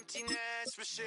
emptiness machine.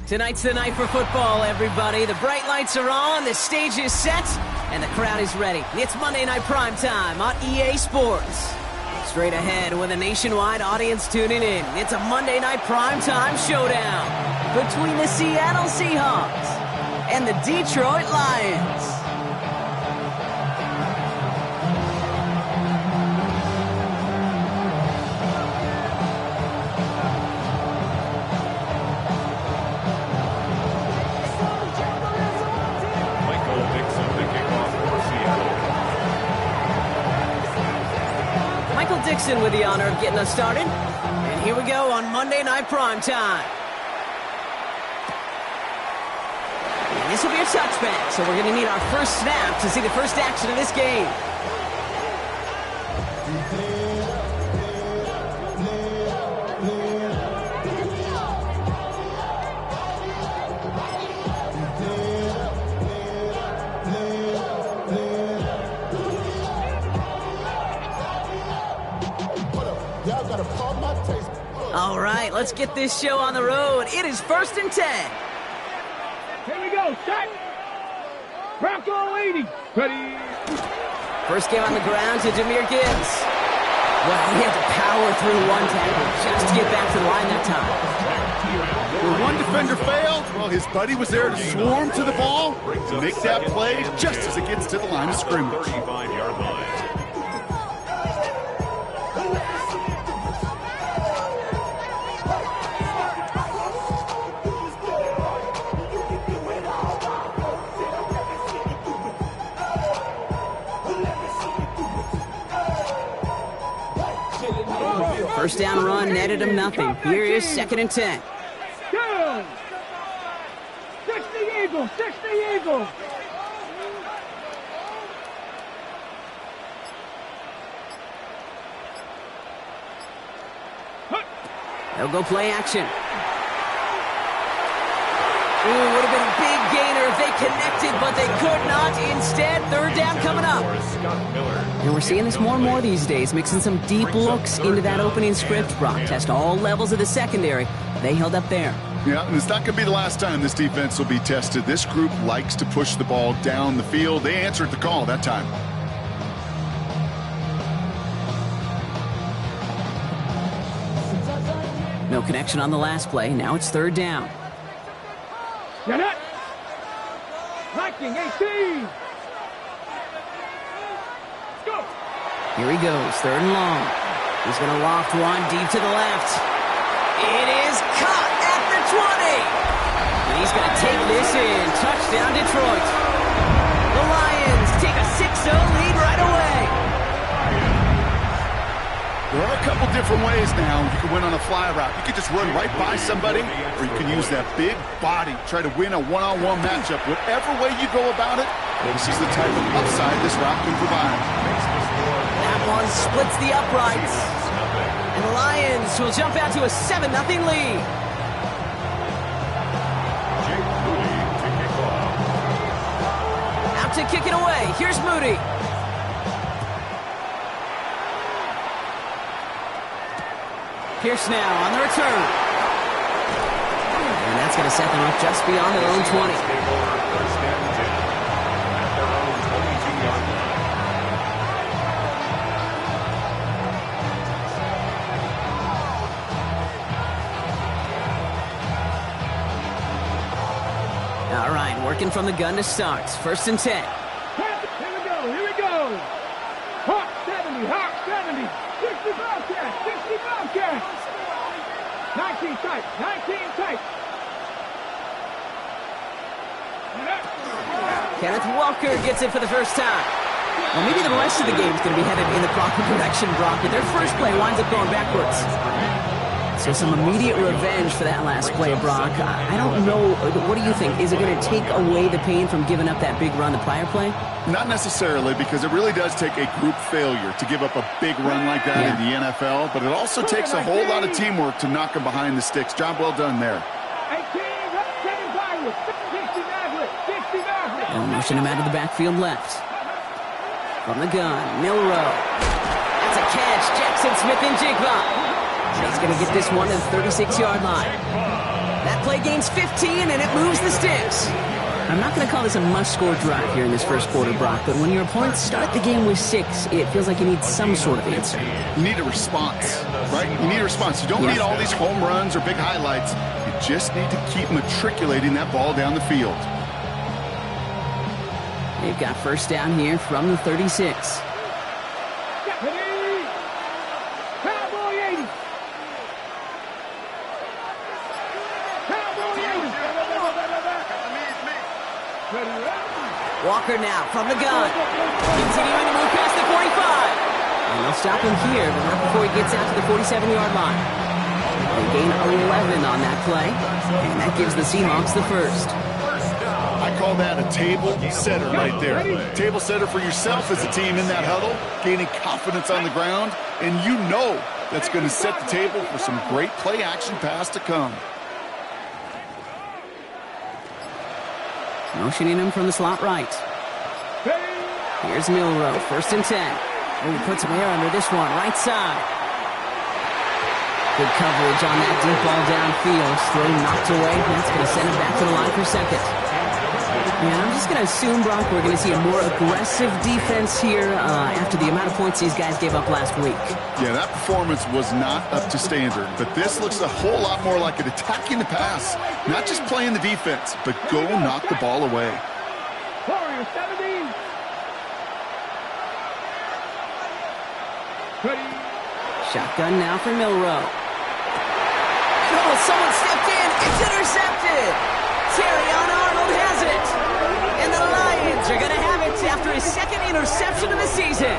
Tonight's the night for football, everybody. The bright lights are on, the stage is set, and the crowd is ready. It's Monday Night Primetime on EA Sports. Straight ahead with a nationwide audience tuning in, it's a Monday Night Primetime showdown between the Seattle Seahawks and the Detroit Lions. Dixon with the honor of getting us started. And here we go on Monday Night Primetime. And this will be a touchback, so we're going to need our first snap to see the first action of this game. All right, let's get this show on the road. It is 1st and 10. Here we go, set. Bronco 80. Ready. First game on the ground to Jahmyr Gibbs. Well, he had to power through one tackle just to get back to the line that time. Where one defender failed, well, his buddy was there to swarm to the ball to make that play just as it gets to the line of scrimmage. 35-yard line. First down run netted him nothing. Here is 2nd and 10. 60 Eagles, 60 Eagles. They'll go play action. Ooh, would have been a big gainer if they connected, but they could not. Instead, 3rd down coming up. And we're seeing this more and more these days, mixing some deep looks into that opening script. Brock test all levels of the secondary. They held up there. Yeah, and it's not going to be the last time this defense will be tested. This group likes to push the ball down the field. They answered the call that time. No connection on the last play. Now it's 3rd down. Get it. Viking 18. Go. Here he goes, 3rd and long. He's going to loft one deep to the left. It is caught at the 20. And he's going to take this in. Touchdown, Detroit. The Lions take a 6-0 lead right away. There are a couple different ways now you can win on a fly route. You can just run right by somebody, or you can use that big body, try to win a one-on-one matchup. Whatever way you go about it, this is the type of upside this route can provide. That one splits the uprights. And the Lions will jump out to a 7-0 lead. to kick it away. Here's Moody. Pierce now on the return. And that's going to set them up just beyond their own 20. All right, working from the gun to start. 1st and 10. Here we go. Hawk 70, Hawk 70. 60 Bobcat, 60 Bobcat. 19 tight, 19 tight. Kenneth Walker gets it for the first time. Well, maybe the rest of the game is going to be headed in the proper direction, Brock, but their first play winds up going backwards. So some immediate revenge for that last play, Brock. I don't know. What do you think? Is it going to take away the pain from giving up that big run the prior play? Not necessarily, because it really does take a group failure to give up a big run like that in the NFL, but it also takes a whole lot of teamwork to knock them behind the sticks. Job well done there. They'll motion him out of the backfield left. From the gun, Milrow. That's a catch. Jackson Smith and Jigba. He's going to get this one to the 36-yard line. That play gains 15, and it moves the sticks. I'm not going to call this a must-score drive here in this first quarter, Brock, but when your opponents start the game with 6, it feels like you need some sort of answer. You need a response, right? You need a response. You don't need all these home runs or big highlights. You just need to keep matriculating that ball down the field. They've got first down here from the 36. Walker now from the gun. Continuing to move past the 45. And they'll stop him here, but not before he gets out to the 47-yard line. They gain 11 on that play, and that gives the Seahawks the first. I call that a table setter right there. Table setter for yourself as a team in that huddle, gaining confidence on the ground, and you know that's going to set the table for some great play-action pass to come. Motioning him from the slot right. Here's Milrow, 1st and 10. Oh, he puts some air under this one, right side. Good coverage on that deep ball downfield. Throw knocked away. That's going to send him back to the line for 2nd. Yeah, I'm just going to assume, Brock, we're going to see a more aggressive defense here after the amount of points these guys gave up last week. Yeah, that performance was not up to standard, but this looks a whole lot more like it attacking the pass. Not just playing the defense, but go knock the ball away. Warriors 70. Shotgun now for Milrow. Oh, someone stepped in. It's intercepted. Terrion Arnold has it. And the Lions are going to have it after his 2nd interception of the season.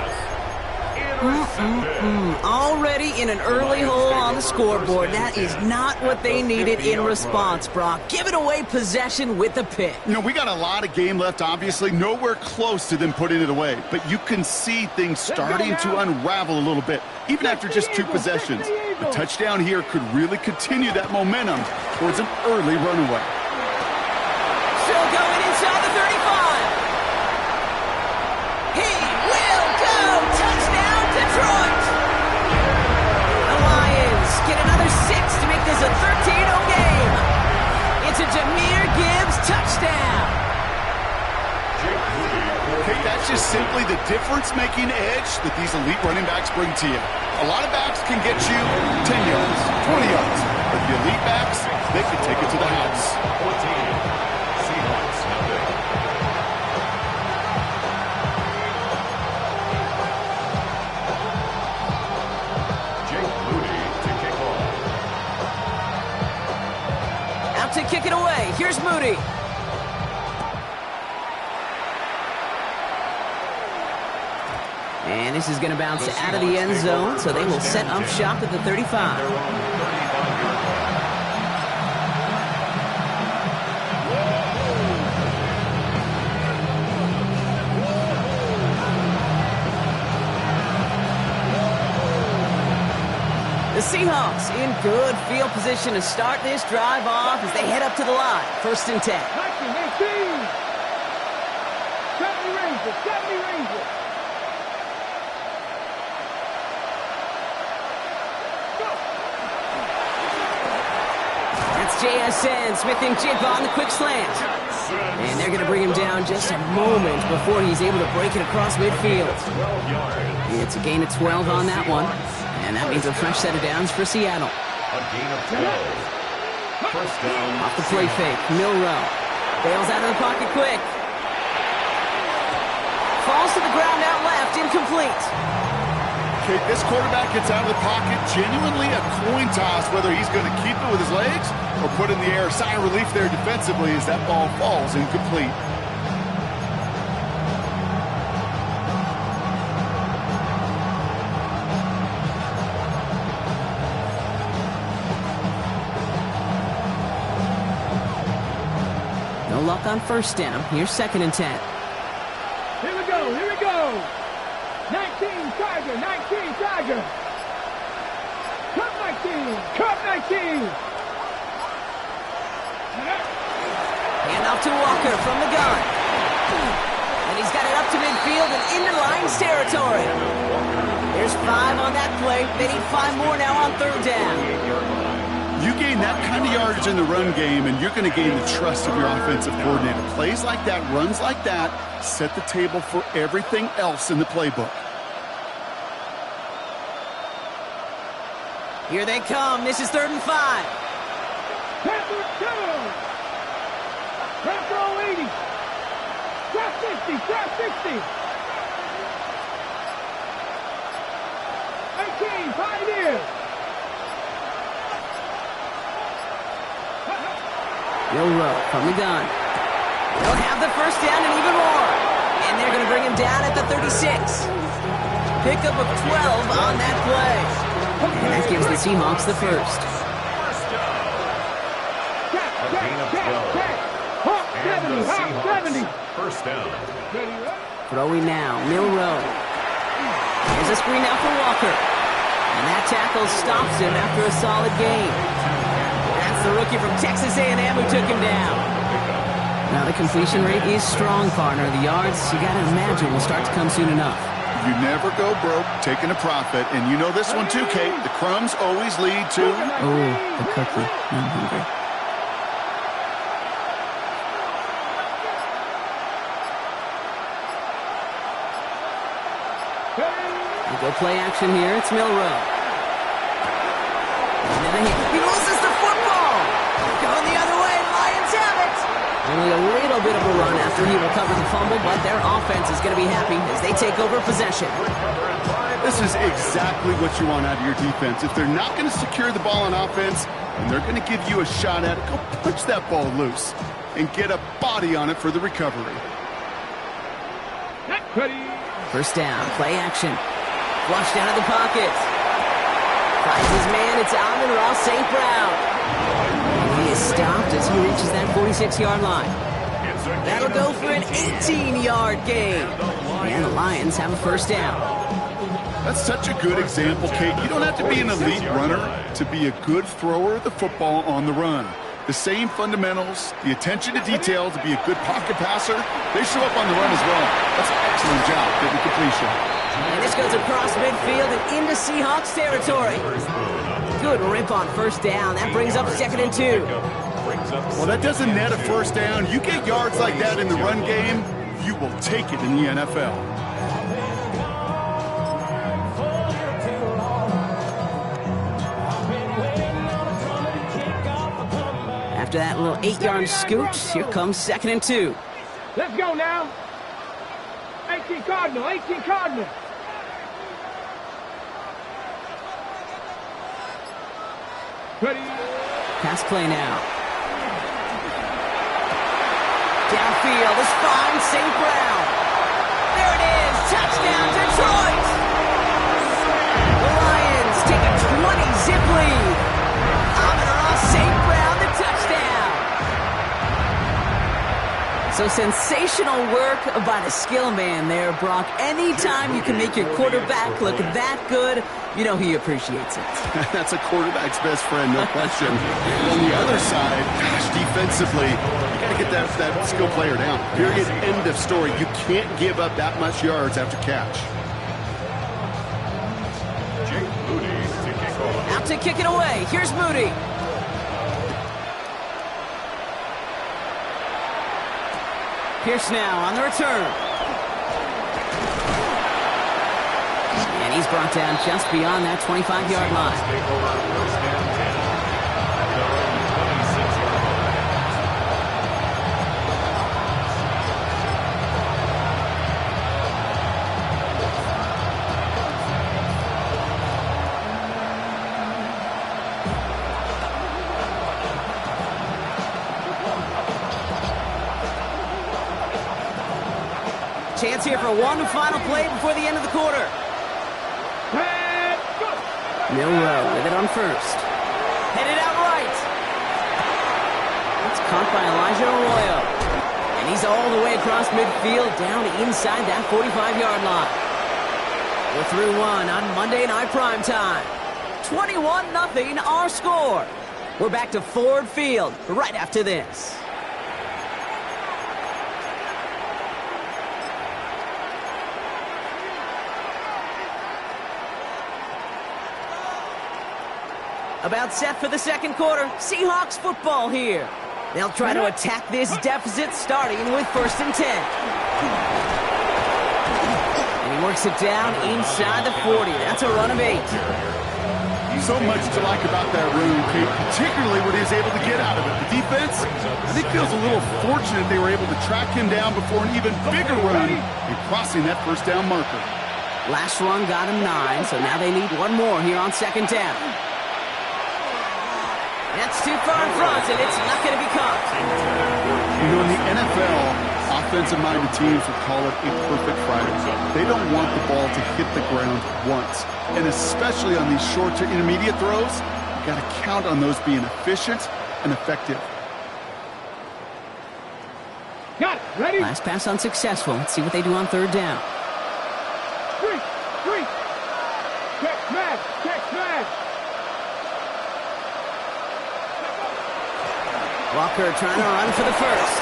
Already in an early hole on the scoreboard. That is not what they needed in response, Brock. Giving away possession with the pick. You know, we got a lot of game left, obviously. Nowhere close to them putting it away. But you can see things starting to unravel a little bit, even after just 2 possessions. A touchdown here could really continue that momentum towards an early runaway. Still going inside the 35. He will go. Touchdown, Detroit. The Lions get another 6 to make this a 13-0 game. It's a Jahmyr Gibbs touchdown. Okay, that's just simply the difference-making edge that these elite running backs bring to you. A lot of backs can get you 10 yards, 20 yards. But the elite backs, they can take it to the house. Out to kick it away. Here's Moody. And this is going to bounce out of the end zone, so they will set up shop at the 35. The Seahawks in good field position to start this drive off as they head up to the line. 1st and 10. Rangers, 70 Rangers. That's JSN. Smith and Chip on the quick slant. And they're going to bring him down just a moment before he's able to break it across midfield. It's a gain of 12 on that one. And that means a fresh set of downs for Seattle. A gain of 12. First down. Off the play fake, Milrow. Bails out of the pocket quick. Falls to the ground out left, incomplete. Okay, this quarterback gets out of the pocket, genuinely a coin toss whether he's going to keep it with his legs or put it in the air. Sigh of relief there defensively as that ball falls incomplete. No luck on first down. Here's 2nd and 10. Here we go, here we go. 19 Tiger, 19 Tiger. Cut 19, cut 19. Hand off to Walker from the gun. And he's got it up to midfield and into Lions territory. There's 5 on that play. They need 5 more now on 3rd down. You gain that kind of yardage in the run game, and you're going to gain the trust of your offensive coordinator. Plays like that, runs like that, set the table for everything else in the playbook. Here they come. This is 3rd and 5. Panther 2. Panther 80. Trap 60, trap 60. 18, Pioneers. Milrow from the gun. They'll have the first down and even more. And they're going to bring him down at the 36. Pickup of 12 on that play. And that gives the Seahawks the first. Hawk 70, Hawk 70. First down. Throwing now, Milrow. Here's a screen out for Walker. And that tackle stops him after a solid gain. That's the rookie from Texas A&M who took him down. Now the completion rate is strong, partner. The yards, you got to imagine, will start to come soon enough. You never go broke taking a profit, and you know this one too, Kate. The crumbs always lead to... Oh, the cookie. I'm hungry. We go play action here. It's Milrow. He loses the football. Going the other way. Lions have it. Only a little bit of a run after he recovered the fumble, but their offense is going to be happy as they take over possession. This is exactly what you want out of your defense. If they're not going to secure the ball on offense, and they're going to give you a shot at it, go punch that ball loose and get a body on it for the recovery. First down, play action. Flushed out of the pocket. Finds his man, it's Amon-Ra St. Brown. He is stopped as he reaches that 46-yard line. That'll go for an 18-yard gain. And the Lions have a first down. That's such a good example, Kate. You don't have to be an elite runner to be a good thrower of the football on the run. The same fundamentals, the attention to detail to be a good pocket passer, they show up on the run as well. That's an excellent job getting completion. And this goes across midfield and into Seahawks territory. Good rip on first down. That brings up 2nd and 2. Well, that doesn't net a first down. You get yards like that in the run game, you will take it in the NFL. After that little 8-yard scoot, here comes 2nd and 2. Let's go now. 18 Cardinal, 18 Cardinal. Ready. Pass play now. Downfield is fine, St. Brown. There it is, touchdown Detroit. The Lions take a 20-zip lead. Amon-Ra St. Brown, the touchdown. So sensational work by the skill man there, Brock. Anytime you can make your quarterback look that good, you know he appreciates it. That's a quarterback's best friend, no question. On the other side, gosh, defensively, you got to get that skill player down. Period. End of story. You can't give up that much yards after catch. Out to kick it away. Here's Moody. Pierce now on the return. And he's brought down just beyond that 25-yard line. Chance here for one final play before the end of the quarter. Milrow with it on first. Headed out right. It's caught by Elijah Arroyo. And he's all the way across midfield down inside that 45-yard line. We're through one on Monday Night Primetime. 21-0 our score. We're back to Ford Field right after this. About set for the second quarter. Seahawks football here. They'll try to attack this deficit starting with 1st and 10. And he works it down inside the 40. That's a run of 8. So much to like about that run, Kate, particularly what he was able to get out of it. The defense, I think, feels a little fortunate they were able to track him down before an even bigger run and crossing that first down marker. Last run got him 9, so now they need one more here on 2nd down. That's too far in front, and it's not going to be caught. You know, in the NFL, offensive-minded teams would call it a perfect Friday. They don't want the ball to hit the ground once. And especially on these short to intermediate throws, you got to count on those being efficient and effective. Got it. Ready? Last pass unsuccessful. Let's see what they do on 3rd down. Three. Check smash. Walker trying to run for the first.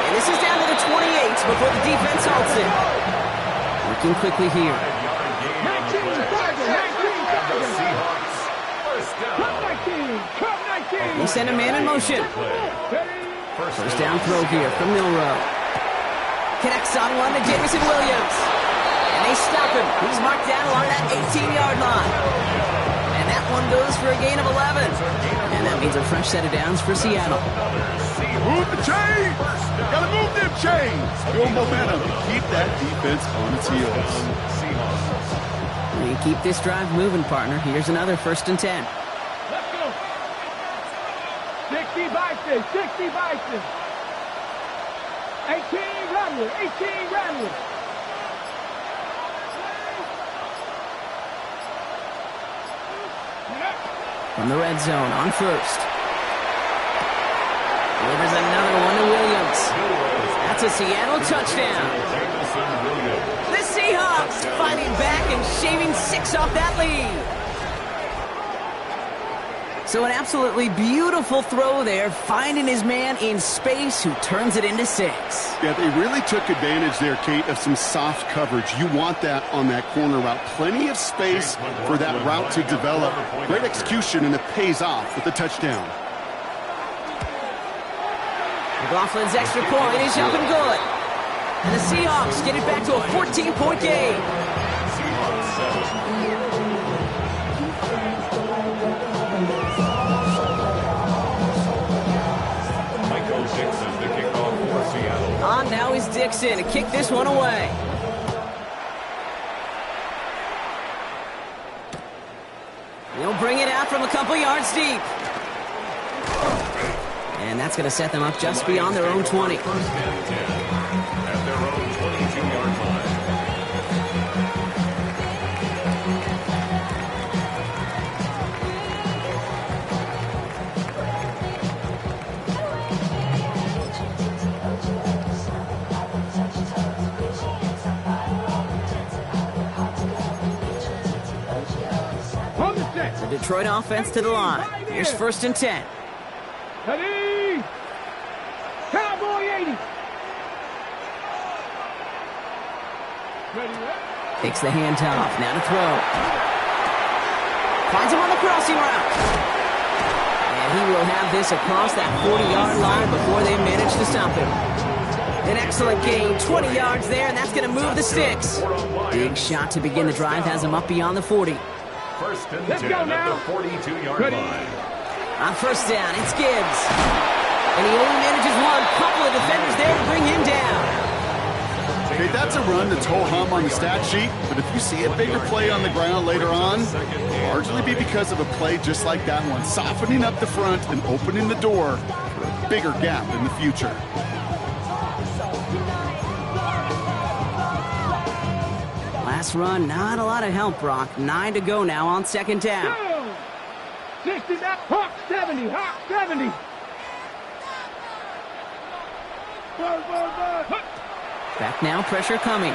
And this is down to the 28 before the defense halts it. Working quickly here. 19, Cut 19. They send a man in motion. First down throw here from Milrow. Connects on one to Jamison Williams. And they stop him. He's marked down along that 18-yard line. And that one goes for a gain of 11. And that means a fresh set of downs for Seattle. Move the chains! Gotta move them chains! Build momentum. Keep that defense on its heels. We keep this drive moving, partner. Here's another 1st and 10. Let's go. 60 Bison. 18 Ramley. From the red zone on first. Delivers another one to Williams. That's a Seattle touchdown. The Seahawks fighting back and shaving 6 off that lead. So an absolutely beautiful throw there, finding his man in space who turns it into 6. Yeah, they really took advantage there, Kate, of some soft coverage. You want that on that corner route. Plenty of space for that route to develop. Great execution, and it pays off with the touchdown. McLaughlin's extra point is up and good. And the Seahawks get it back to a 14-point game. On now is Dixon to kick this one away. He'll bring it out from a couple yards deep. And that's going to set them up just beyond their own 20. At their own 22-yard line. The Detroit offense to the line. Here's 1st and 10. Ready? Count Takes the handoff. Now to throw. Finds him on the crossing route. And he will have this across that 40-yard line before they manage to stop him. An excellent gain. 20 yards there, and that's going to move the sticks. Big shot to begin the drive. Has him up beyond the 40. First and 10 at the 42-yard line. On first down, it's Gibbs. And he only manages one. Couple of defenders there to bring him down. Okay, that's a run that's ho-hum on the stat sheet, but if you see a bigger play on the ground later on, it'll largely be because of a play just like that one, softening up the front and opening the door for a bigger gap in the future. Last run, not a lot of help, Brock. 9 to go now on second down. 60, that Hawk 70, Hawk 70. Back now, pressure coming.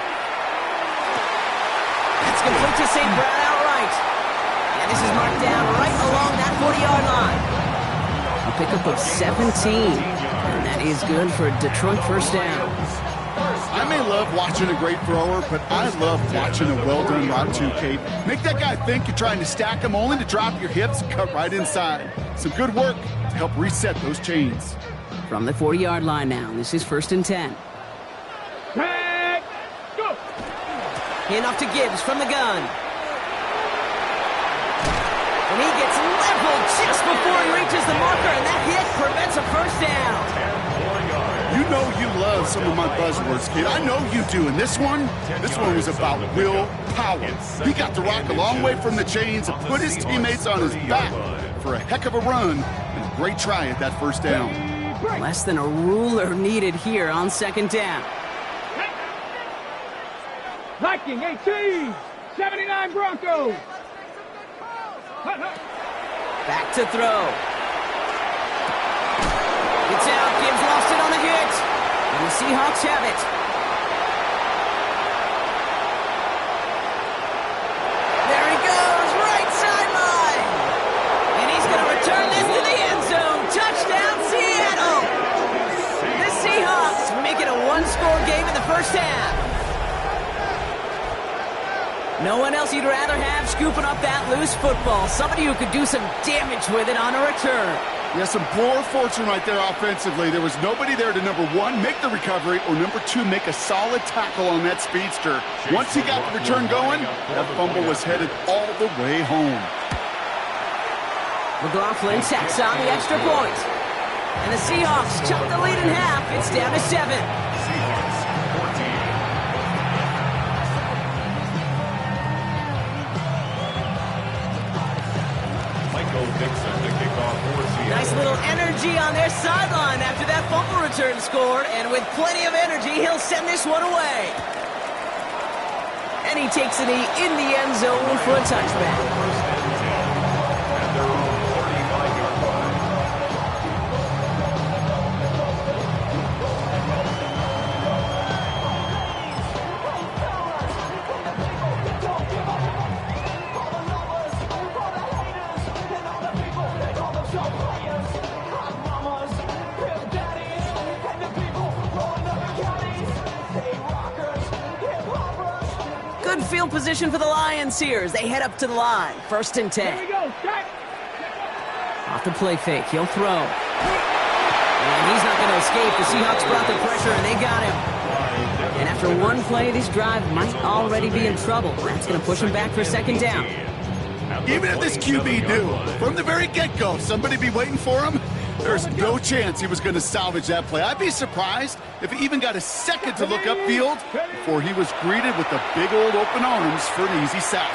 That's complete to St. Brown outright. And this is marked down right along that 40-yard line. A pickup of 17. And that is good for a Detroit first down. I may love watching a great thrower, but I love watching a well-done route too, Kate. Make that guy think you're trying to stack him only to drop your hips and cut right inside. Some good work to help reset those chains. From the 40-yard line now, this is first and 10. Tag, go. Handoff to Gibbs from the gun. And he gets leveled just before he reaches the marker, and that hit prevents a first down. You know you love some of my buzzwords, kid. I know you do. And this one was about will power. He got the rock a long way from the chains and put his teammates on his back for a heck of a run and a great try at that first down. Less than a ruler needed here on second down. Viking 18, 79 Broncos. Back to throw. It's out. Gibbs lost it on the hit. And the Seahawks have it. There he goes. Right sideline. And he's going to return this to the end zone. Touchdown, Seattle. The Seahawks make it a one-score game in the first half. No one else you'd rather have scooping up that loose football. Somebody who could do some damage with it on a return. Yeah, some poor fortune right there offensively. There was nobody there to, number one, make the recovery, or number two, make a solid tackle on that speedster. Once he got the return going, that fumble was headed all the way home. McLaughlin tacks on the extra point. And the Seahawks chop the lead in half. It's down to 7. Seahawks 14. Nice little energy on their sideline after that fumble return scored, and with plenty of energy, he'll send this one away. And he takes it in the end zone for a touchback. Good field position for the Lions here as they head up to the line. First and 10. Here we go, strike. Off the play fake, he'll throw. And he's not going to escape. The Seahawks brought the pressure, and they got him. And after one play, this drive might already be in trouble. That's going to push him back for second down. Even if this QB knew, from the very get-go, somebody be waiting for him, there's no chance he was going to salvage that play. I'd be surprised if he even got a second to look upfield before he was greeted with the big old open arms for an easy sack.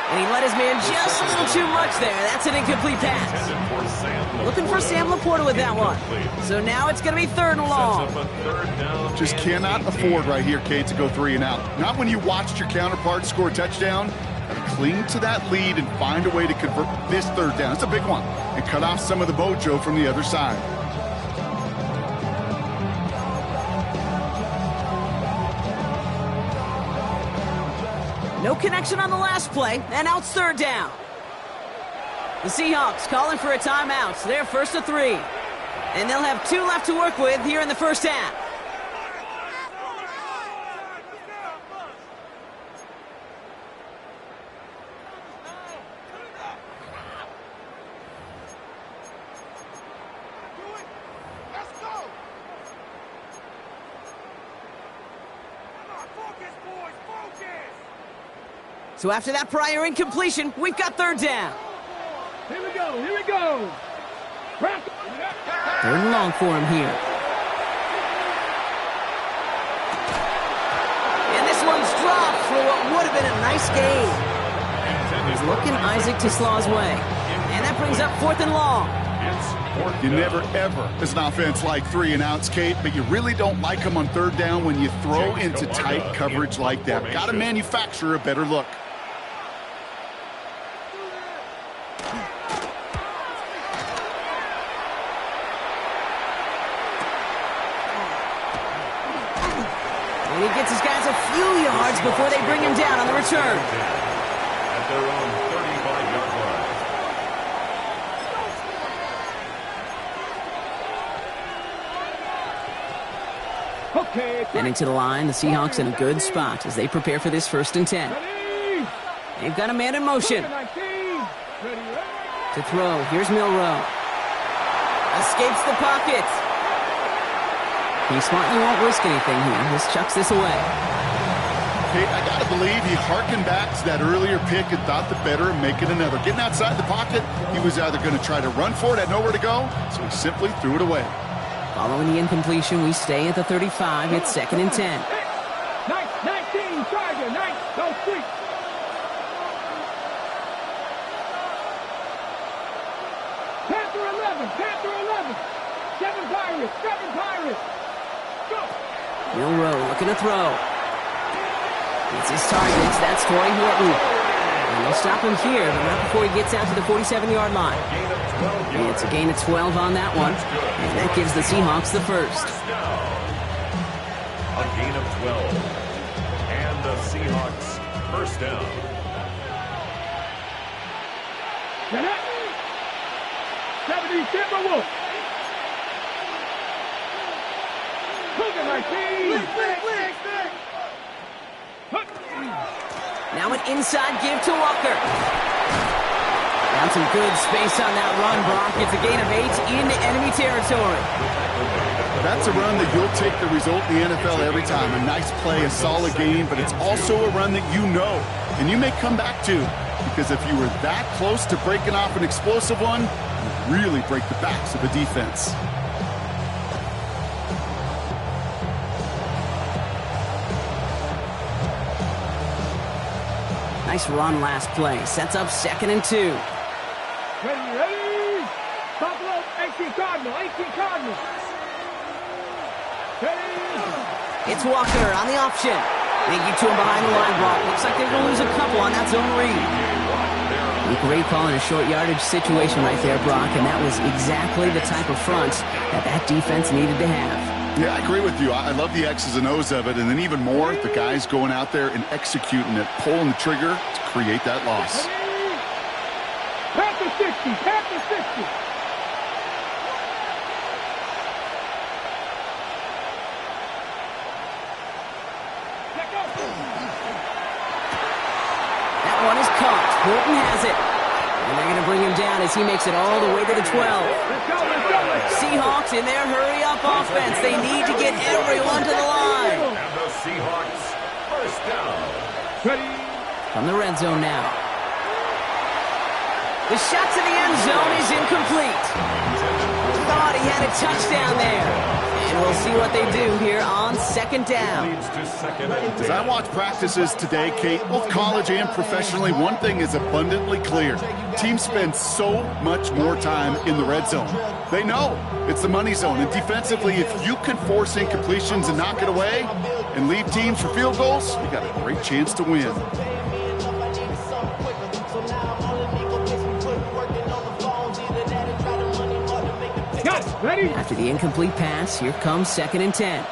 And he let his man just a little too much there. That's an incomplete pass. Looking for Sam Laporta with that one. So now it's going to be third and long. Just cannot afford right here, Kate, to go 3 and out. Not when you watched your counterpart score a touchdown. Cling to that lead and find a way to convert this third down. It's a big one. And cut off some of the mojo from the other side. No connection on the last play, and now it's third down. The Seahawks calling for a timeout. So they're first to 3. And they'll have 2 left to work with here in the first half. So after that prior incompletion, we've got third down. Here we go, here we go. Third and long for him here. And this one's dropped for what would have been a nice gain. He's looking Isaac to Slaw's way. And that brings up fourth and long. You never, ever, as an offense, like 3 and outs, Kate, but you really don't like them on third down when you throw into tight coverage like that. Got to manufacture a better look. And he gets his guys a few yards before they bring him down on the return. At their own 35-yard line. Okay. Heading to the line, the Seahawks in a good spot as they prepare for this 1st and 10. Ready. They've got a man in motion. 19. Ready, ready. To throw, here's Milrow. Escapes the pocket. He's smart, he won't risk anything here. Just chucks this away. Kate, I got to believe he harkened back to that earlier pick and thought the better of making another. Getting outside the pocket, he was either going to try to run for it, had nowhere to go, so he simply threw it away. Following the incompletion, we stay at the 35. It's 2nd and 10. 19, Charger, 9, go street. Panther 11, 7 Pirates, 7 Pirates. Go. Milrow looking to throw. It's his targets. That's Torrey Horton. And they'll stop him here, but not before he gets out to the 47-yard line. And it's a gain of 12 on that one. And that gives the Seahawks the first. A gain of 12. And the Seahawks first down. Get it. 70 Timberwolves. Cougar 19. Now an inside give to Walker. Found some good space on that run, Brock. It's a gain of 8 into enemy territory. That's a run that you'll take the result in the NFL every time. A nice play, a solid game, but it's also a run that you know, and you may come back to, because if you were that close to breaking off an explosive one, you really break the backs of the defense. Nice run last play. Sets up 2nd and 2. Ready. Buffalo, 18 Cardinal, 18 Cardinal. Ready. It's Walker on the option. They get to him behind the line, Brock. Looks like they're going to lose a couple on that zone read. Great call in a short yardage situation right there, Brock, and that was exactly the type of front that defense needed to have. Yeah, I agree with you. I love the X's and O's of it, and then even more, the guys going out there and executing it, pulling the trigger to create that loss. Panther 60, Panther 60. That one is caught. Horton has it. And they're going to bring him down as he makes it all the way to the 12. Let's go. Seahawks in their hurry-up offense. They need to get everyone to the line. And the Seahawks first down. Ready. From the red zone now. The shot to the end zone is incomplete. Thought he had a touchdown there. And we'll see what they do here on 2nd down. Leads to 2nd and 10. As I watch practices today, Kate, both college and professionally, one thing is abundantly clear. Teams spend so much more time in the red zone. They know it's the money zone. And defensively, if you can force incompletions and knock it away and leave teams for field goals, you got a great chance to win. Got it. Ready. After the incomplete pass, here comes 2nd and 10.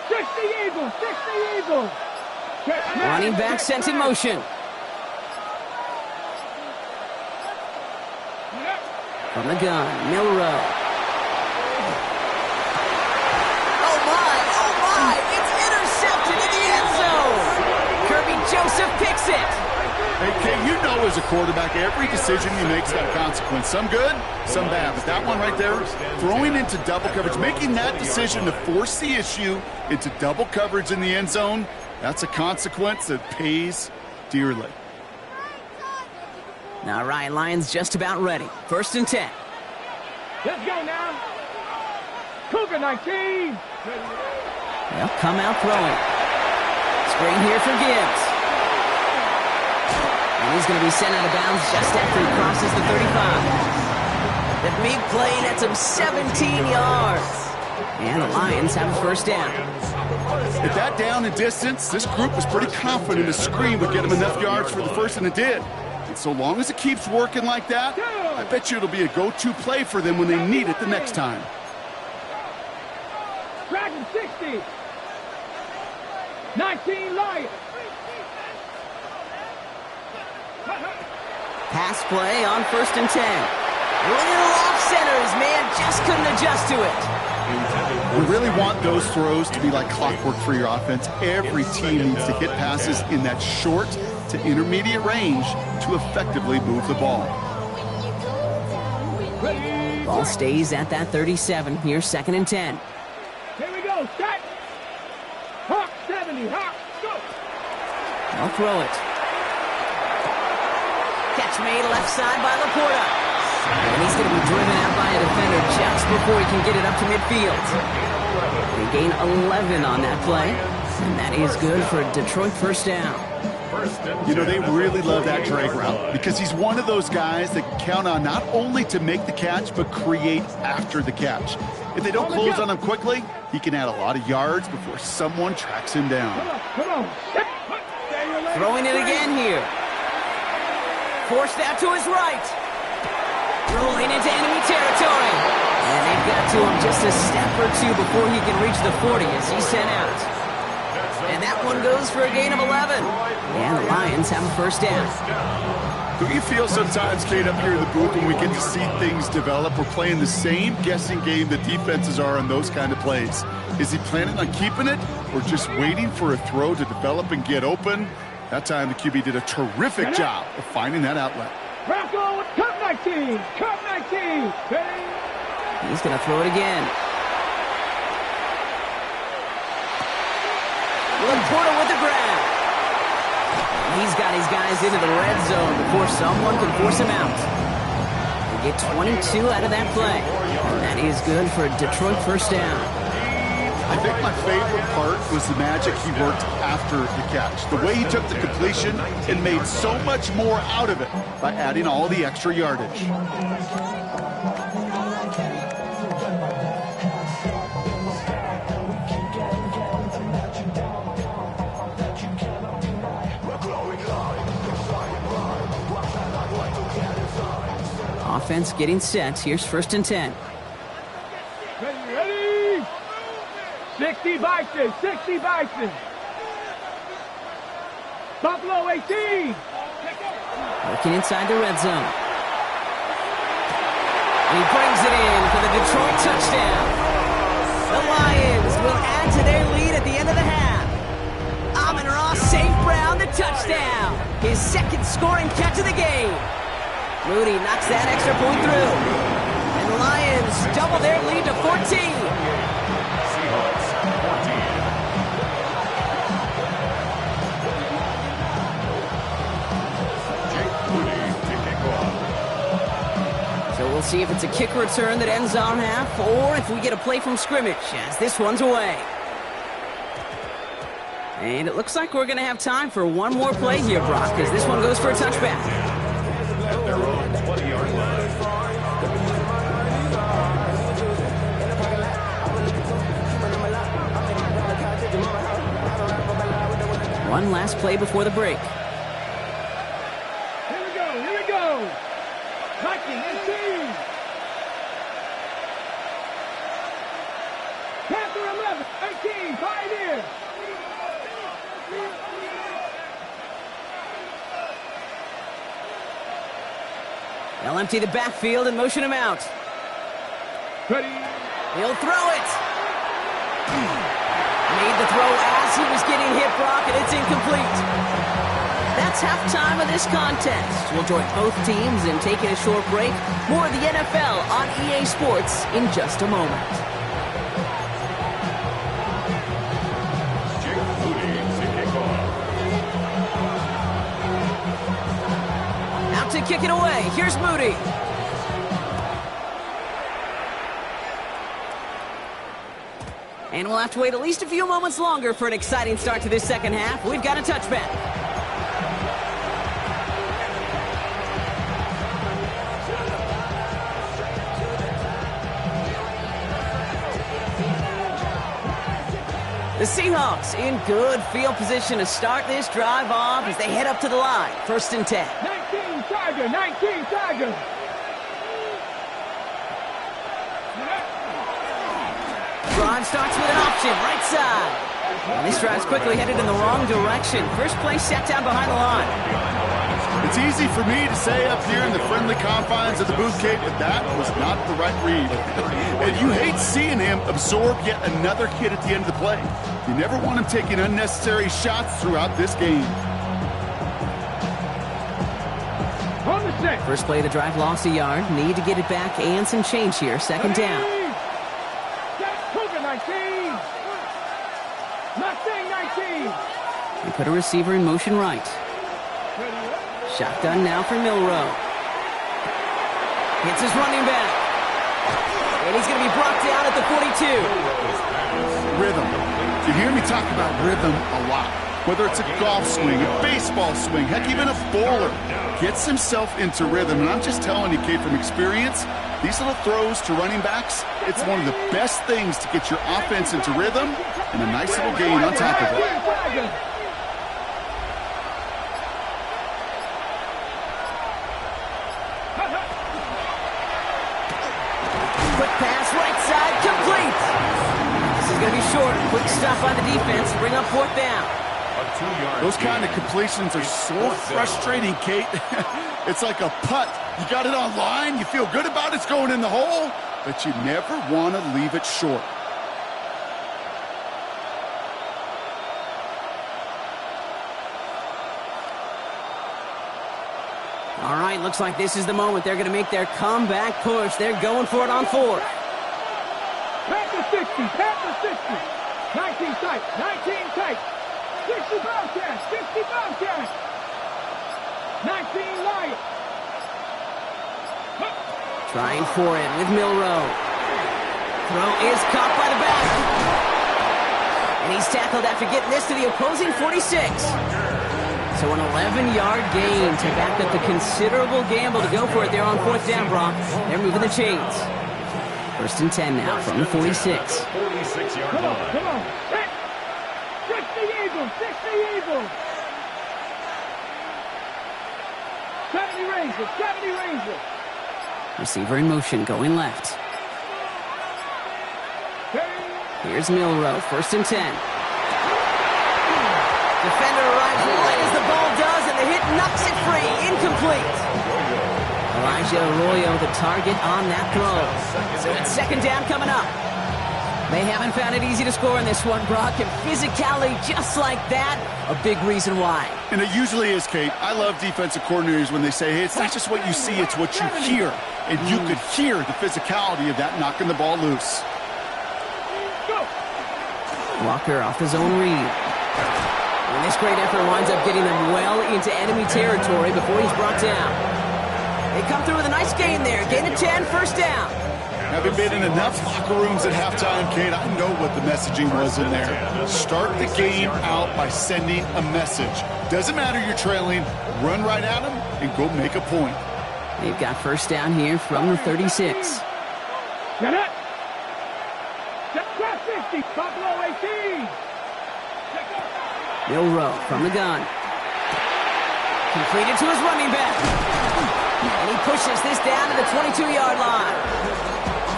60 Eagles, 60 Eagles. Running back sent in motion. From the gun, Milrow. Oh my, it's intercepted in the end zone. Kirby Joseph picks it. Hey, Kate, you know as a quarterback, every decision you make has got a consequence. Some good, some bad. But that one right there, throwing into double coverage, making that decision to force the issue into double coverage in the end zone, That's a consequence that pays dearly. All right, Lions just about ready. 1st and 10. Let's go now. Cougar 19. They'll come out throwing. Screen here for Gibbs. And he's going to be sent out of bounds just after he crosses the 35. The big play nets him 17 yards. And the Lions have a 1st down. At that down and distance, this group was pretty confident the screen would get them enough yards for the 1st, and it did. And so long as it keeps working like that, I bet you it'll be a go-to play for them when they need it the next time. Dragon 60. 19 Lions. Pass play on 1st and 10. Little off centers, man, just couldn't adjust to it. We really want those throws to be like clockwork for your offense. Every team needs to hit passes in that short to intermediate range to effectively move the ball. Ball stays at that 37. Here's 2nd and 10. Here we go. Set. Hawks 70. Hawks, go. I'll throw it. Catch made left side by Laporta. And he's going to be driven out by a defender just before he can get it up to midfield. They gain 11 on that play. And that is good for a Detroit 1st down. You know, they really love that drag route because he's one of those guys that can count on not only to make the catch, but create after the catch. If they don't close on him quickly, he can add a lot of yards before someone tracks him down. Come on. Throwing it again here. Forced out to his right. Rolling into enemy territory. And they've got to him just a step or two before he can reach the 40 as he's sent out. And that one goes for a gain of 11. And the Lions have a 1st down. Don't you feel sometimes, Kate, up here in the booth when we get to see things develop? We're playing the same guessing game that defenses are on those kind of plays. Is he planning on keeping it or just waiting for a throw to develop and get open? That time the QB did a terrific job of finding that outlet. Bronco with Cup 19. Cup 19. He's going to throw it again. Laporta with the grab. He's got his guys into the red zone before someone can force him out. They get 22 out of that play. And that is good for a Detroit 1st down. I think my favorite part was the magic he worked after the catch. The way he took the completion and made so much more out of it by adding all the extra yardage. Offense getting set. Here's 1st and 10. Ready? 60 Bison. 60 Bison. Buffalo 18. Working inside the red zone. And he brings it in for the Detroit touchdown. The Lions will add to their lead at the end of the half. Amon-Ra St. Brown, the touchdown. His 2nd scoring catch of the game. Moody knocks that extra point through. And the Lions double their lead to 14. Seahawks 14. Jake Moody to kick off. So we'll see if it's a kick return that ends on half, or if we get a play from scrimmage, as this one's away. And it looks like we're going to have time for one more play here, Brock, because this one goes for a touchback. At their own 20-yard line. One last play before the break. Here we go. Here we go. Viking and team. Panther 11. 18. Pioneer. They'll empty the backfield and motion him out. Ready. He'll throw it. Made the throw as he was getting hit, Brock, and it's incomplete. That's halftime of this contest. We'll join both teams in taking a short break. More of the NFL on EA Sports in just a moment. Jake Moody to kick kick it away. Here's Moody. And we'll have to wait at least a few moments longer for an exciting start to this second half. We've got a touchback. The Seahawks in good field position to start this drive off as they head up to the line. 1st and 10. 19 Tiger, 19 Tiger. Drive starts with an option, right side. And this drive's quickly headed in the wrong direction. First play set down behind the line. It's easy for me to say up here in the friendly confines of the booth, Kate, that that was not the right read. And you hate seeing him absorb yet another hit at the end of the play. You never want him taking unnecessary shots throughout this game. On the set. First play of the drive lost a yard. Need to get it back and some change here. 2nd down. Cougar 19. Mustang 19. We put a receiver in motion right. Shotgun now for Milrow. Hits his running back. And he's going to be brought down at the 42. Rhythm. You hear me talk about rhythm a lot. Whether it's a golf swing, a baseball swing, heck, even a bowler gets himself into rhythm. And I'm just telling you, Kate, from experience, these little throws to running backs, it's one of the best things to get your offense into rhythm and a nice little gain on top of it. Quick pass, right side, complete. This is going to be short. Quick stop by the defense to bring up 4th down. Those kind of completions are so frustrating, Kate. It's like a putt. You got it on line, you feel good about it's going in the hole, but you never want to leave it short. All right, looks like this is the moment they're going to make their comeback push. They're going for it on 4th. Pass the 60, pass the 60. 19 tight, 19 tight. 60 Bobcats, 60 Bobcats. 19 Lions. Trying for it with Milrow. Throw is caught by the back. And he's tackled after getting this to the opposing 46. So an 11-yard gain to back up the considerable gamble to go for it there on 4th down, Brock. They're moving the chains. 1st and 10 now from the 46. 46-yard Come on, line. come on. 60 Eagles, 60 Eagles. 70 Rangers, 70 Rangers. Receiver in motion, going left. Here's Milrow, 1st and 10. Defender arrives right as the ball does, and the hit knocks it free. Incomplete. Elijah Arroyo, the target on that throw. So it's 2nd down coming up. They haven't found it easy to score in this one, Brock, and physicality just like that, a big reason why. And it usually is, Kate. I love defensive coordinators when they say, hey, it's not just what you see, it's what you hear. And you could hear the physicality of that knocking the ball loose. Walker off his own read. And this great effort winds up getting them well into enemy territory before he's brought down. They come through with a nice gain there. Gain of 10, 1st down. Having been in enough locker rooms at halftime, Kate, I know what the messaging was in there. Start the game out by sending a message. Doesn't matter you're trailing, run right at them and go make a point. They've got 1st down here from the 36. Get it. Cross 60, Buffalo 18. Milrow from the gun. Completed to his running back. And he pushes this down to the 22-yard line.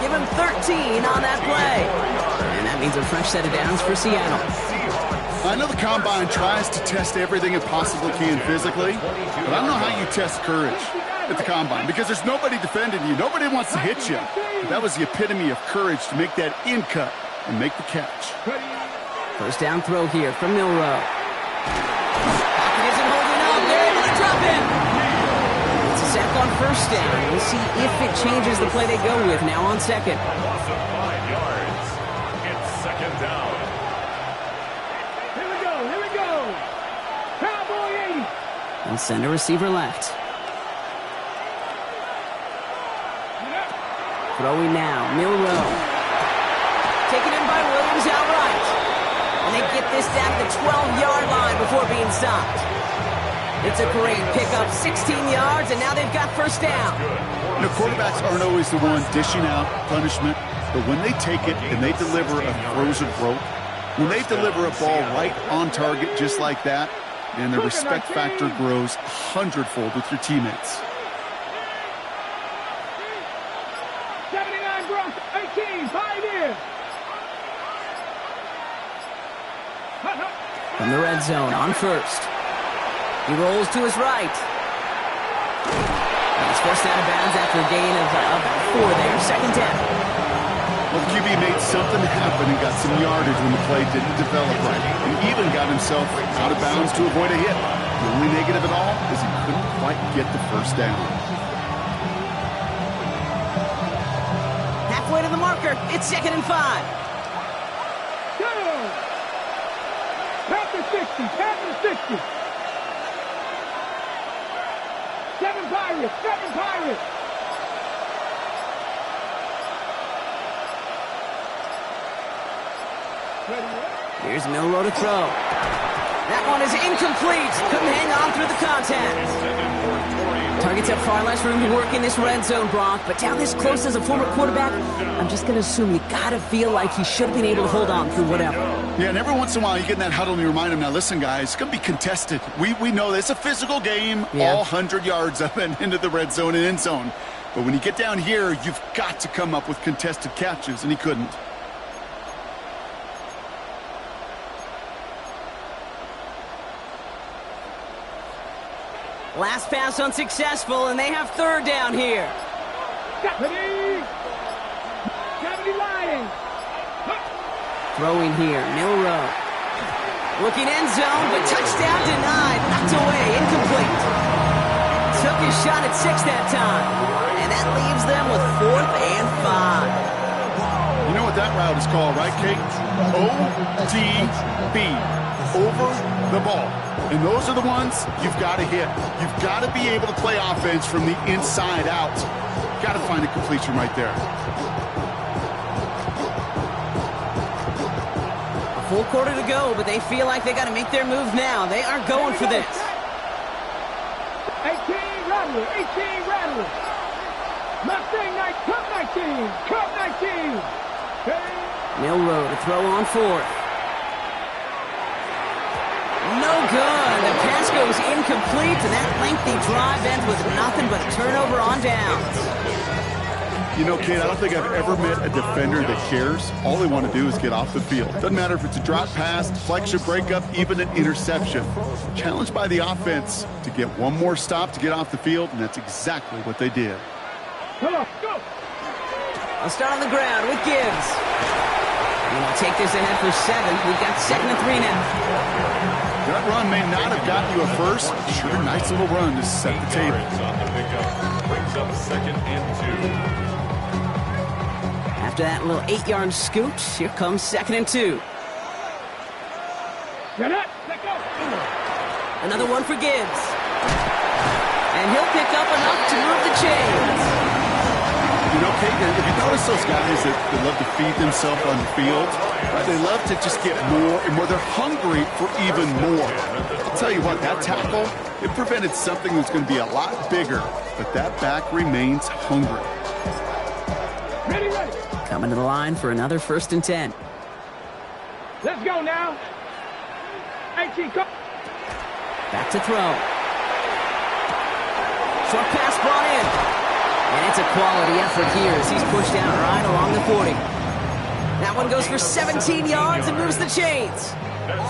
Give him 13 on that play. And that means a fresh set of downs for Seattle. I know the Combine tries to test everything it possibly can physically, but I don't know how you test courage at the Combine because there's nobody defending you. Nobody wants to hit you. But that was the epitome of courage to make that in cut and make the catch. 1st down throw here from Milrow. Pocket isn't holding up. They're able to drop him. It's a sack on 1st down. We'll see if it changes the play they go with now on 2nd. Loss of 5 yards. It's 2nd down. Here we go. Cowboy 80. And send a receiver left. Throwing now, Milrow. Taken in by Williams outright. And they get this down to the 12-yard line before being stopped. It's a great pickup, 16 yards, and now they've got first down. You know, quarterbacks aren't always the one dishing out punishment, but when they take it and they deliver a frozen rope, when they deliver a ball right on target just like that, and the respect factor grows 100-fold with your teammates. 79 Bronx, 18, Pioneer. From the red zone on first. He rolls to his right. And he's forced out of bounds after a gain of about 4 there. Second down. Well, the QB made something happen and got some yardage when the play didn't develop right. And even got himself out of bounds to avoid a hit. The only negative at all is he couldn't quite get the first down. Halfway to the marker. It's 2nd and 5. Go! Panther 60, Panther 60. 7 Pirates, 7 Pirates. Here's Milrow to throw. That one is incomplete. Couldn't hang on through the contact. Targets have far less room to work in this red zone, Brock, but down this close as a former quarterback, I'm just going to assume you got to feel like he should have been able to hold on through whatever. Yeah, and every once in a while you get in that huddle and you remind him, now listen, guys, it's going to be contested. We know this. It's a physical game, all 100 yards up and into the red zone and end zone. But when you get down here, you've got to come up with contested catches, and he couldn't. Last pass unsuccessful, and they have third down here. Deputy! Deputy Lions! Throwing here, Milrow. Looking end zone, but touchdown denied. Knocked away, incomplete. Took his shot at 6 that time. And that leaves them with 4th and 5. You know what that route is called, right, Kate? ODB. Over the ball. And those are the ones you've got to hit. You've got to be able to play offense from the inside out. Got to find a completion right there. A full quarter to go, but they feel like they got to make their move now. They are going for this. 18 Rattler, 18 Rattler. Mustang 19, Cup 19. Milrow to throw on 4th. No good. The pass goes incomplete, and that lengthy drive ends with nothing but a turnover on downs. You know, Kate, I don't think I've ever met a defender that cares. All they want to do is get off the field. Doesn't matter if it's a drop pass, deflection, breakup, even an interception. Challenged by the offense to get one more stop to get off the field, and that's exactly what they did. Come on, go. I'll start on the ground with Gibbs. And we'll take this ahead for 7. We've got 2nd and 3 now. That run may not have gotten you a first. Sure, nice little run to set the table. Brings up 2nd and 2. After that little 8-yard scoot, here comes 2nd and 2. Get up, let go. Another one for Gibbs. And he'll pick up enough to move the chains. You know, Kate, if you notice those guys that love to feed themselves on the field, right, they love to just get more and more. They're hungry for even more. I'll tell you what, that tackle, it prevented something that's going to be a lot bigger, but that back remains hungry. Ready, ready. Coming to the line for another 1st and 10. Let's go now. 18, go. Back to throw. Short pass brought in. And it's a quality effort here as he's pushed out right along the 40. That one goes for 17 yards and moves the chains.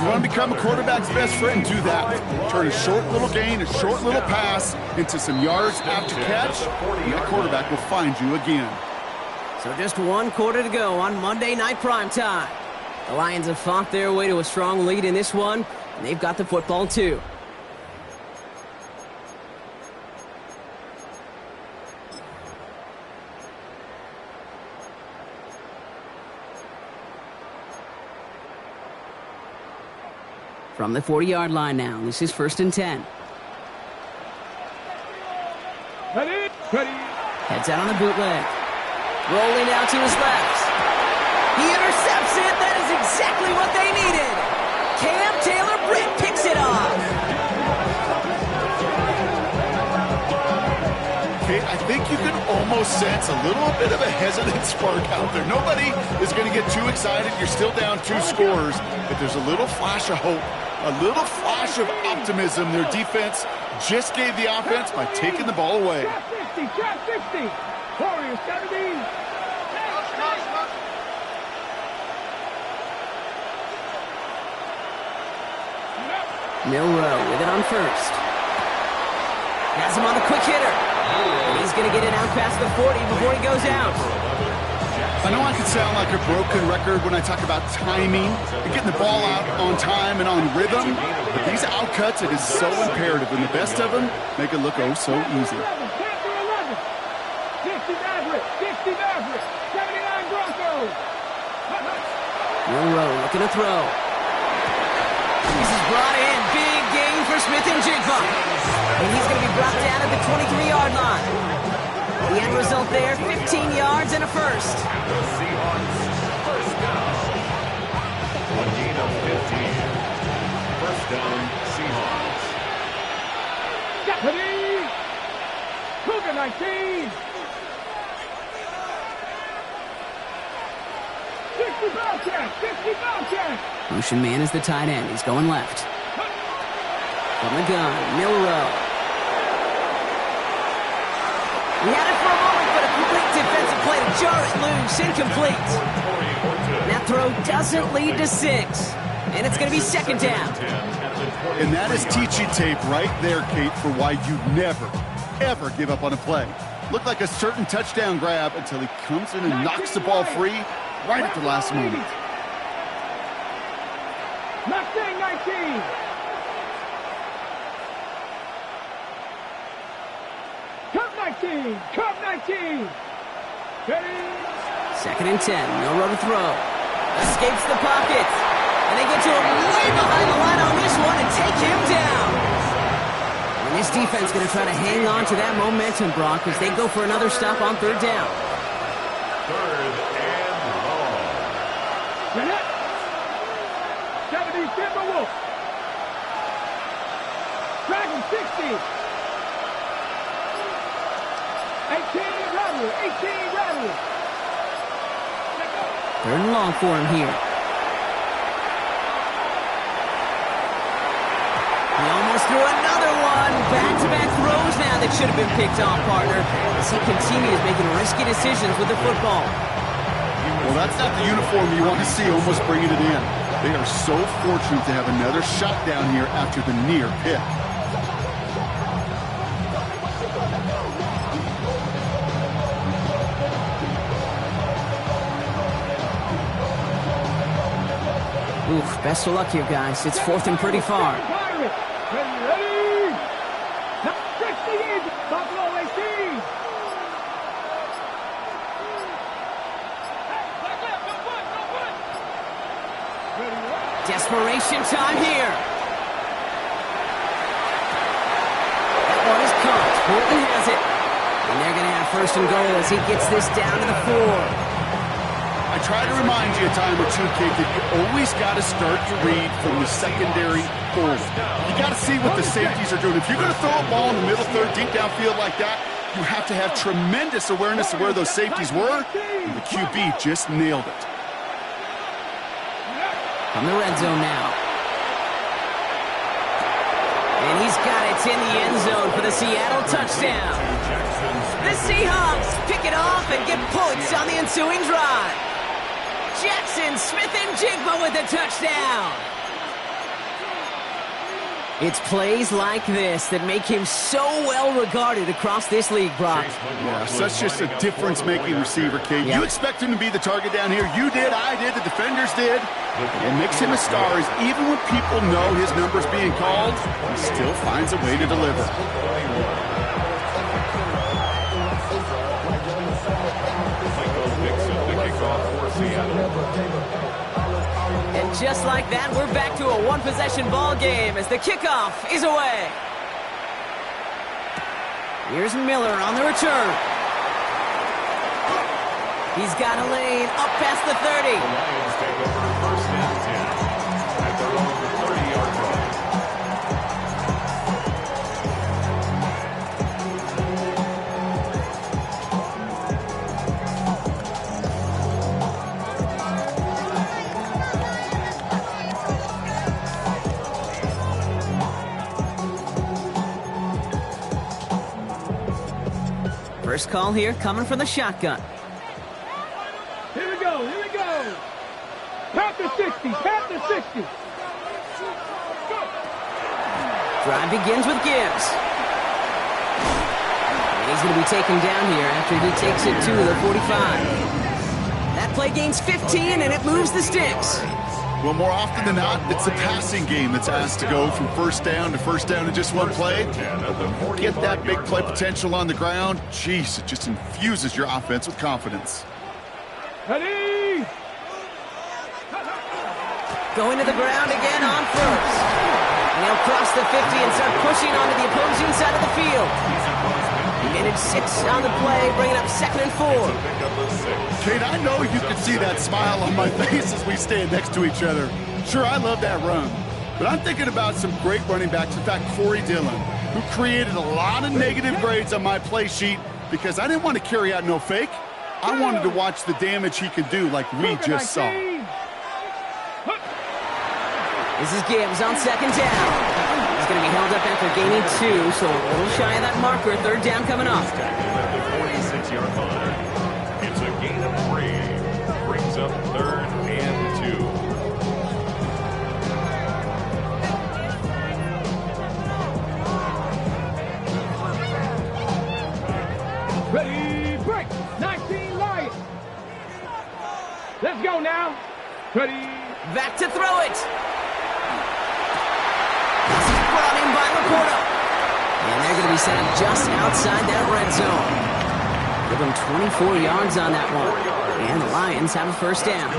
You want to become a quarterback's best friend, do that. Turn a short little gain, a short little pass into some yards after catch, and that quarterback will find you again. So just 1 quarter to go on Monday Night Primetime. The Lions have fought their way to a strong lead in this one, and they've got the football too. From the 40-yard line now, this is 1st and 10. Ready, ready. Heads out on a bootleg. Rolling out to his left. He intercepts it. That is exactly what they needed. Cam Taylor-Britt picks it off. Kate, I think you can almost sense a little bit of a hesitant spark out there. Nobody is going to get too excited. You're still down 2 scores, but there's a little flash of hope, a little flash of optimism. Their defense just gave the offense by taking the ball away. Trap 60. Warriors 70. Milroe with it on first. Has him on the quick hitter. And he's going to get it out past the 40 before he goes out. I know I can sound like a broken record when I talk about timing and getting the ball out on time and on rhythm, but these outcuts, it is so imperative, and the best of them make it look oh so easy. 60 Maverick, 60 Maverick, 79 Broncos. Milroe looking to throw. This is brought in. Big gain for Smith and Jigba. And he's going to be brought down at the 23-yard line. The end result there, 15 yards and a first. The Seahawks, first down. A gain of 15. First down, Seahawks. Deputy! Cougar 19! 60 Bobcat! 60 Bobcat! Motion man is the tight end. He's going left. From the gun, Milroe. He had it for a moment, but a complete defensive play to jar it loose. Incomplete. That throw doesn't lead to 6. And it's going to be second down. And that is teaching tape right there, Kate, for why you never, ever give up on a play. Looked like a certain touchdown grab until he comes in and knocks the ball free right at the last moment. Mustang 19! Cup 19! Cup 19! Ready? Second and 10. Milroe to throw. Escapes the pocket. And they get to him way behind the line on this one and take him down. And this defense is going to try to hang on to that momentum, Brock, as they go for another stop on third down. Third and long. Jeanette! 70 Timberwolf! Dragon 60! 18 Rattle! 18 Rattle! Third and long for him here. He almost threw another one. Back-to-back throws now that should have been picked off, partner, as he continues making risky decisions with the football. Well, that's not the uniform you want to see almost bringing it in. They are so fortunate to have another shot down here after the near pick. Oof, best of luck here, guys. It's fourth and pretty far. Ready? 60 is Buffalo 18! Desperation time here. That one is caught. Horton has it. And they're going to have first and goal as he gets this down to the 4. I try to remind you a time or two, Kate, that you always got to start your read from the secondary forward. You got to see what the safeties are doing. If you're going to throw a ball in the middle third, deep downfield like that, you have to have tremendous awareness of where those safeties were, and the QB just nailed it. From the red zone now. And he's got it in the end zone for the Seattle touchdown. The Seahawks pick it off and get points on the ensuing drive. Jackson Smith and Jigba with the touchdown. It's plays like this that make him so well regarded across this league, Brock. Yeah, such just a difference-making receiver, Kate. You expect him to be the target down here. You did, I did, the defenders did. What makes him a star is even when people know his number's being called, he still finds a way to deliver. And just like that, we're back to a one-possession ball game as the kickoff is away. Here's Miller on the return. He's got a lane up past the 30. The Lions take over 1st and 10 at their own 30-yard line. First call here coming from the shotgun. Here we go, here we go. Tap the 60, tap the 60. Drive begins with Gibbs. And he's going to be taken down here after he takes it to the 45. That play gains 15, and it moves the sticks. Well, more often than not, it's the passing game that's asked to go from first down in just one play. Get that big play potential on the ground. Jeez, it just infuses your offense with confidence. Ready? Going to the ground again on first. And he'll cross the 50 and start pushing onto the opposing side of the field. He managed 6 on the play, bringing up 2nd and 4. Kate, I know you can see that smile on my face as we stand next to each other. Sure, I love that run. But I'm thinking about some great running backs. In fact, Corey Dillon, who created a lot of negative grades on my play sheet because I didn't want to carry out no fake. I wanted to watch the damage he could do like we just saw. This is Gibbs on 2nd down. He's going to be held up after gaining 2, so a little shy of that marker. 3rd down coming up. At the 46-yard line. It's a gain of 3. Brings up 3rd and 2. Ready, break. 19 Lions. Let's go now. Ready. Back to throw it. This is brought in by Laporta. And they're going to be set up just outside that red zone. Give them 24 yards on that one. And the Lions have a 1st down.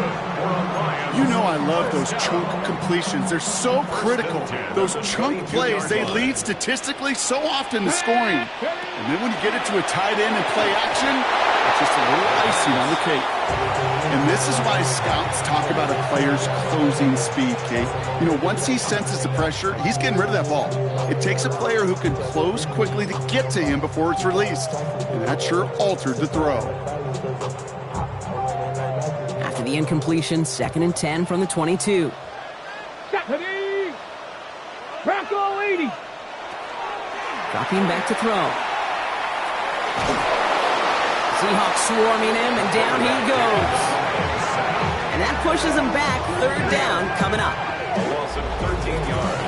You know I love those chunk completions. They're so critical. Those chunk plays, they lead statistically so often to scoring. And then when you get it to a tight end and play action, it's just a little icing on the cake. And this is why scouts talk about a player's closing speed, Kate. You know, once he senses the pressure, he's getting rid of that ball. It takes a player who can close quickly to get to him before it's released. And that sure altered the throw. After the incompletion, 2nd and 10 from the 22. Ready. Bronco 80. Dropping back to throw. Seahawks swarming him, and down he goes. And that pushes him back. 3rd down coming up. A loss of 13 yards.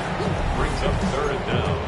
Brings up 3rd down.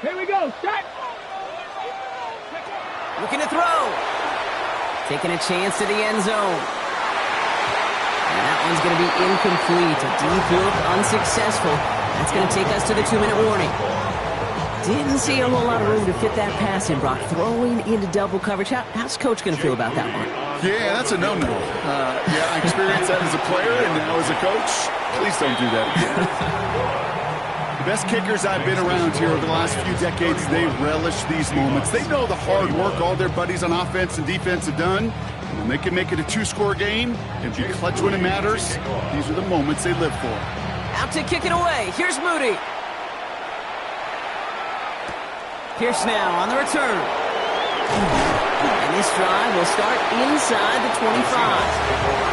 Here we go. Start. Looking to throw. Taking a chance to the end zone. And that one's going to be incomplete. A deep look, unsuccessful. That's going to take us to the 2-minute warning. Didn't see a whole lot of room to fit that pass in, Brock. Throwing into double coverage. How's Coach going to feel about that one? Yeah, that's a no-no. Yeah, I experienced that as a player and now as a coach. Please don't do that again. The best kickers I've been around here over the last few decades, they relish these moments. They know the hard work all their buddies on offense and defense have done. And when they can make it a 2-score game and be clutch when it matters, these are the moments they live for. Out to kick it away. Here's Moody. Pierce now on the return. And this drive will start inside the 25.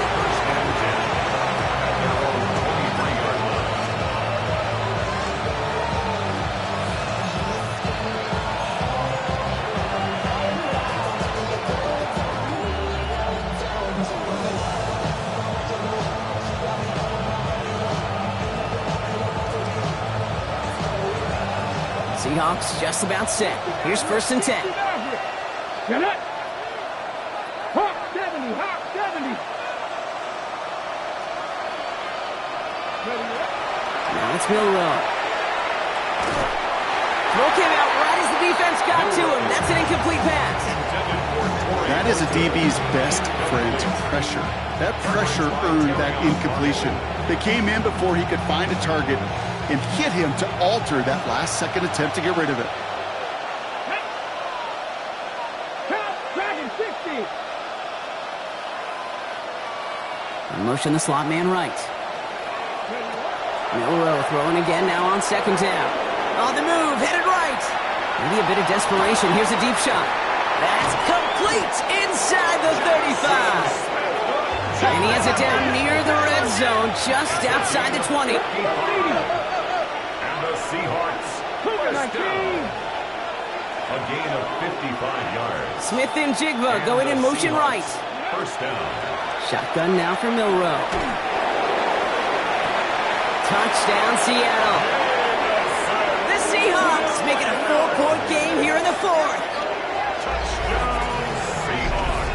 Seahawks just about set. Here's 1st and 10. Get it. Hawk 70, Hawk 70. Now it's Milrow. Throw came out right as the defense got to him. That's an incomplete pass. That is a DB's best friend, pressure. That pressure earned that incompletion. They came in before he could find a target and hit him to alter that last-second attempt to get rid of it. Dragon 60. Motion the slot man right. Milrow throwing again now on 2nd down. On the move, headed right. Maybe a bit of desperation. Here's a deep shot. That's complete inside the 35. And he has it down near the red zone, just outside the 20. And the Seahawks first down. A gain of 55 yards. Smith and Jigba going in motion right. First down. Shotgun now for Milrow. Touchdown, Seattle. The Seahawks making a 4-point game here in the 4th.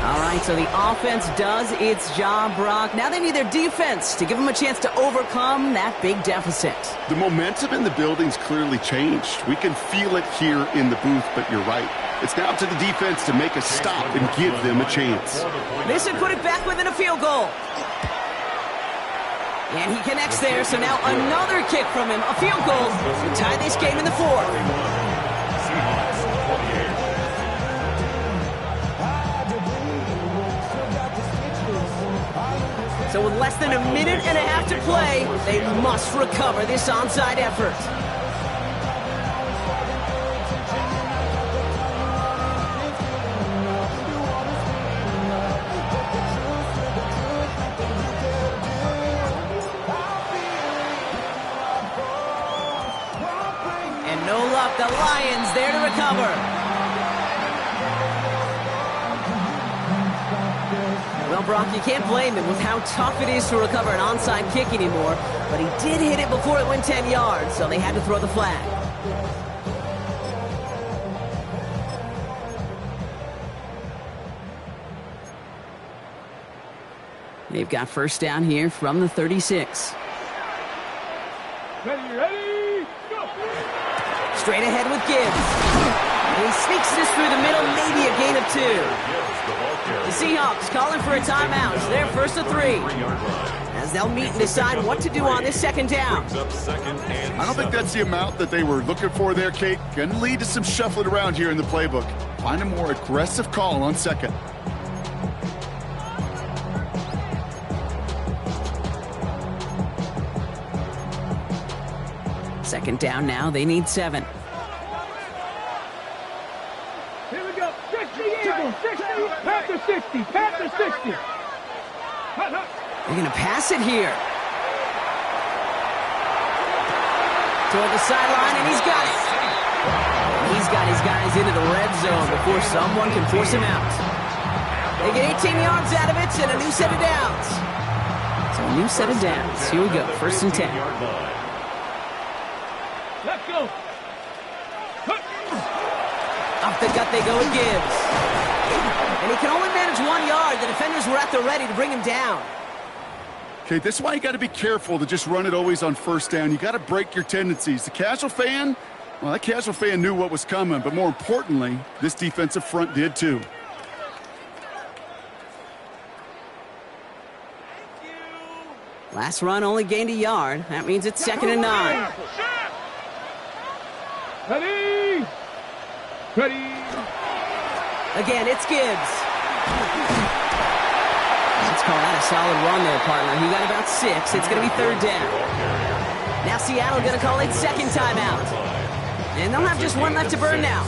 All right, so the offense does its job, Brock. Now they need their defense to give them a chance to overcome that big deficit. The momentum in the building's clearly changed. We can feel it here in the booth, but you're right. It's now up to the defense to make a stop and give them a chance. This would put it back within a field goal. And he connects there, so now another kick from him. A field goal to tie this game in the 4th. Seahawks 28. So with less than a minute and a half to play, they must recover this onside effort. And no luck, the Lions there to recover. Well, Brock, you can't blame him with how tough it is to recover an onside kick anymore, but he did hit it before it went 10 yards, so they had to throw the flag. They've got 1st down here from the 36. Ready, go! Straight ahead with Gibbs. And he sneaks this through the middle, maybe a gain of 2. The Seahawks calling for a timeout. They're 1st and 3. As they'll meet and decide what to do on this 2nd down. I don't think that's the amount that they were looking for there, Kate. Going to lead to some shuffling around here in the playbook. Find a more aggressive call on 2nd. Second down now, they need 7. Here we go. 60 Eagles, 60, Panther 60, Panther 60. They're going to pass it here. Toward the sideline, and he's got it. He's got his guys into the red zone before someone can force him out. They get 18 yards out of it and a new set of downs. So a new set of downs. Here we go, 1st and 10. Let's go. Off the gut they go with Gibbs. And he can only manage 1 yard. The defenders were at the ready to bring him down. Okay, this is why you got to be careful to just run it always on 1st down. You got to break your tendencies. The casual fan, well, that casual fan knew what was coming, but more importantly, this defensive front did too. Last run only gained a yard. That means it's 2nd and 9. Ready. Ready. Again, it's Gibbs. Let's call that a solid run there, partner. He got about 6. It's going to be 3rd down. Now Seattle going to call it 2nd timeout. And they'll have just 1 left to burn now.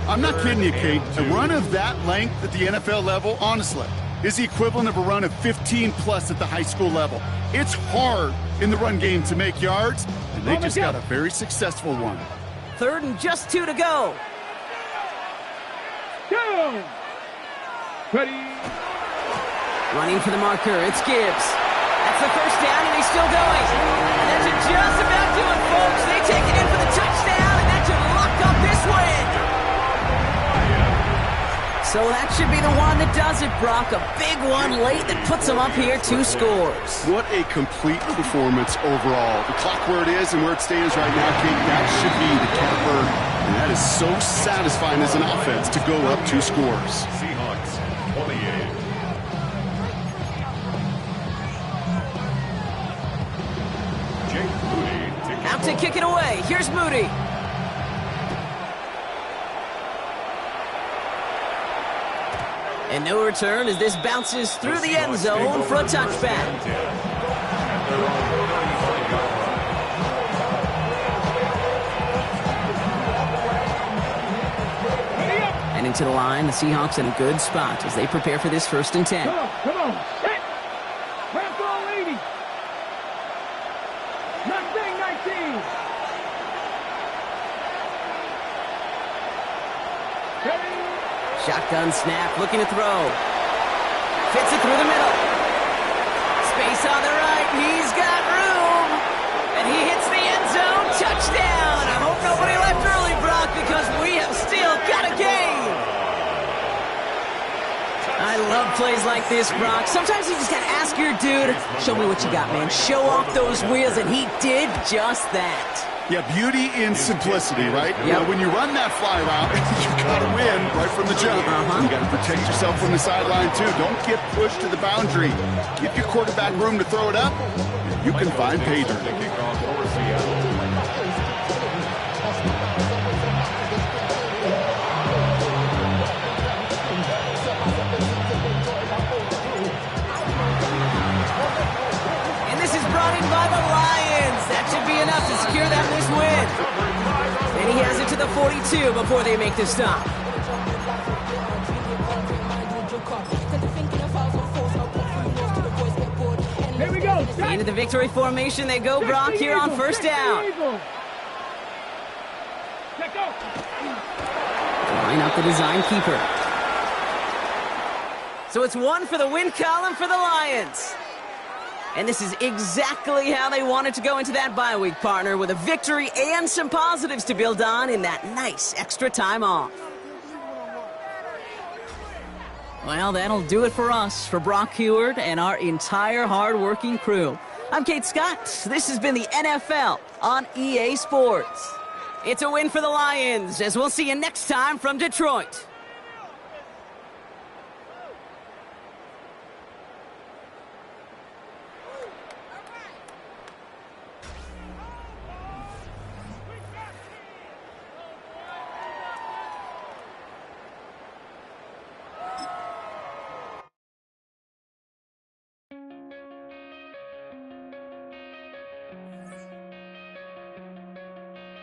I'm not kidding you, Kate. A run of that length at the NFL level, honestly, is the equivalent of a run of 15-plus at the high school level. It's hard in the run game to make yards, and they just got a very successful one. 3rd and just 2 to go. Go. Ready. Running for the marker, it's Gibbs. That's the 1st down, and he's still going. And that should just about do it, folks. They take it in for the touchdown, and that should So that should be the one that does it, Brock. A big one late that puts them up here 2 scores. What a complete performance overall. The clock where it is and where it stands right now, Kate, that should be the capper. And that is so satisfying as an offense to go up 2 scores. Seahawks 28. Jake Moody Out to kick it away. Here's Moody. And no return as this bounces through the end zone for a touchback. Heading to the line, the Seahawks in a good spot as they prepare for this 1st and 10. Come on. Set. Ramp all 80. Mustang 19. Shotgun snap, looking to throw. Fits it through the middle. Space on the right, he's got room. And he hits the end zone, touchdown. I hope nobody left early, Brock, because we have still got a game. I love plays like this, Brock. Sometimes you just got to ask your dude, show me what you got, man. Show off those wheels, and he did just that. Yeah, beauty in simplicity, right? Yep. You know, when you run that fly route, you got to win right from the jump. You got to protect yourself from the sideline, too. Don't get pushed to the boundary. Give your quarterback room to throw it up. You can find pay dirt. And this is brought in by the Lions. That should be enough to secure them this win. And he has it to the 42 before they make the stop. Here we go. Into the victory formation they go, Brock, here on 1st down. Check out. Line up the design keeper. So it's 1 for the win column for the Lions. And this is exactly how they wanted to go into that bye week, partner, with a victory and some positives to build on in that nice extra time off. Well, that'll do it for us, for Brock Heward and our entire hard-working crew. I'm Kate Scott. This has been the NFL on EA Sports. It's a win for the Lions, as we'll see you next time from Detroit.